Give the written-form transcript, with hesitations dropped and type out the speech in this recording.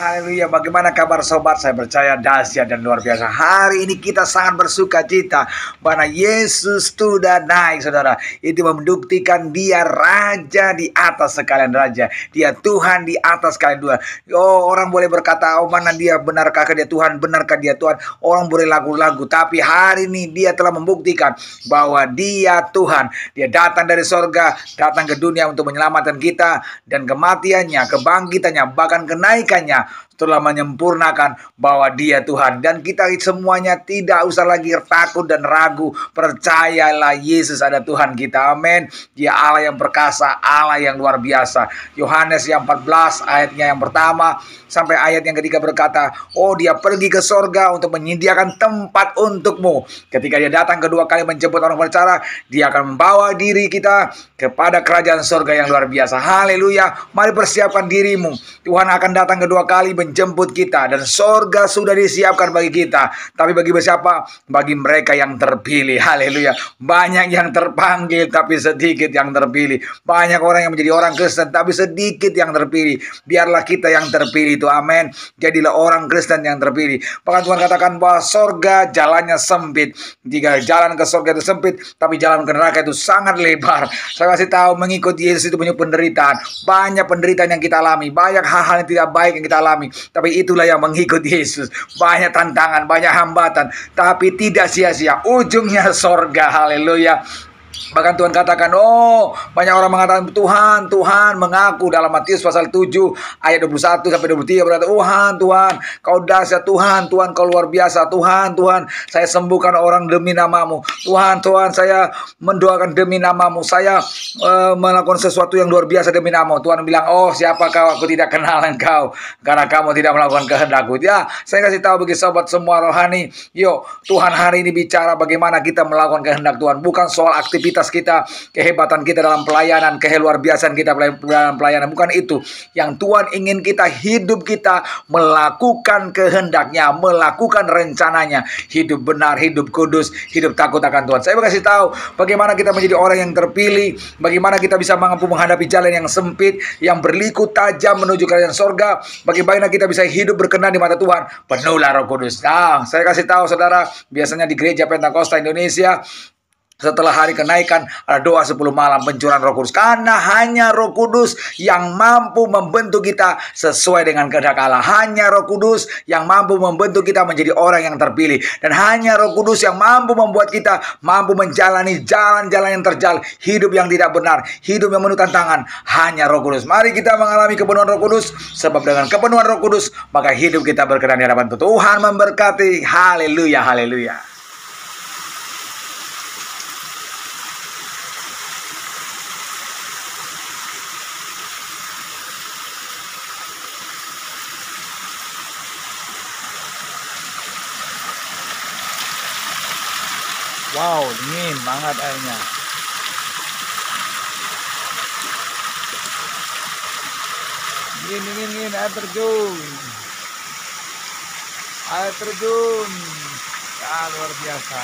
Haleluya. Bagaimana kabar sobat? Saya percaya dahsyat dan luar biasa. Hari ini kita sangat bersuka cita bahwa Yesus sudah naik, saudara. Itu membuktikan dia raja di atas sekalian raja. Dia Tuhan di atas sekalian Tuhan. Oh, orang boleh berkata, oh mana dia, benarkah dia Tuhan, benarkah dia Tuhan. Orang boleh lagu-lagu, tapi hari ini dia telah membuktikan bahwa dia Tuhan. Dia datang dari sorga, datang ke dunia untuk menyelamatkan kita, dan kematiannya, kebangkitannya, bahkan kenaikannya telah menyempurnakan bahwa dia Tuhan. Dan kita semuanya tidak usah lagi takut dan ragu. Percayalah Yesus ada Tuhan kita. Amin. Dia Allah yang perkasa, Allah yang luar biasa. Yohanes yang 14 ayatnya yang pertama sampai ayat yang ketiga berkata, oh dia pergi ke sorga untuk menyediakan tempat untukmu. Ketika dia datang kedua kali menjemput orang bercara, dia akan membawa diri kita kepada kerajaan sorga yang luar biasa. Haleluya. Mari persiapkan dirimu. Tuhan akan datang kedua kali menjemput kita, dan sorga sudah disiapkan bagi kita. Tapi bagi siapa? Bagi mereka yang terpilih. Haleluya. Banyak yang terpanggil tapi sedikit yang terpilih. Banyak orang yang menjadi orang Kristen tapi sedikit yang terpilih. Biarlah kita yang terpilih itu. Amin. Jadilah orang Kristen yang terpilih. Bahkan Tuhan katakan bahwa sorga jalannya sempit. Jika jalan ke sorga itu sempit, tapi jalan ke neraka itu sangat lebar. Saya kasih tahu, mengikut Yesus itu punya penderitaan. Banyak penderitaan yang kita alami, banyak hal-hal yang tidak baik yang kita alami. Tapi itulah yang mengikut Yesus. Banyak tantangan, banyak hambatan, tapi tidak sia-sia. Ujungnya sorga. Haleluya. Bahkan Tuhan katakan, oh banyak orang mengatakan Tuhan, Tuhan, mengaku dalam Matius pasal 7 ayat 21 sampai 23 berkata, Tuhan, Tuhan, kau dahsyat, Tuhan, Tuhan, kau luar biasa, Tuhan, Tuhan, saya sembuhkan orang demi namamu, Tuhan, Tuhan, saya mendoakan demi namamu, saya melakukan sesuatu yang luar biasa demi namamu. Tuhan bilang, oh siapa kau, aku tidak kenal engkau, karena kamu tidak melakukan kehendakku. Ya, saya kasih tahu bagi sobat semua rohani, yuk Tuhan hari ini bicara bagaimana kita melakukan kehendak Tuhan, bukan soal aktivitas kita, kehebatan kita dalam pelayanan, keluar biasaan kita dalam pelayanan. Bukan itu. Yang Tuhan ingin kita, hidup kita melakukan kehendaknya, melakukan rencananya. Hidup benar, hidup kudus, hidup takut akan Tuhan. Saya kasih tahu bagaimana kita menjadi orang yang terpilih, bagaimana kita bisa mampu menghadapi jalan yang sempit, yang berliku tajam menuju kerajaan sorga, bagaimana kita bisa hidup berkenan di mata Tuhan, penuhlah Roh Kudus. Nah, saya kasih tahu saudara, biasanya di gereja Pentakosta Indonesia, setelah hari kenaikan ada doa 10 malam pencurahan Roh Kudus. Karena hanya Roh Kudus yang mampu membentuk kita sesuai dengan kehendak Allah. Hanya Roh Kudus yang mampu membentuk kita menjadi orang yang terpilih. Dan hanya Roh Kudus yang mampu membuat kita mampu menjalani jalan-jalan yang terjal, hidup yang tidak benar, hidup yang penuh tantangan. Hanya Roh Kudus. Mari kita mengalami kepenuhan Roh Kudus, sebab dengan kepenuhan Roh Kudus maka hidup kita berkenan di hadapan Tuhan. Tuhan memberkati. Haleluya, haleluya. Wow, dingin banget airnya. Dingin, air terjun. Air terjun. Ya, luar biasa.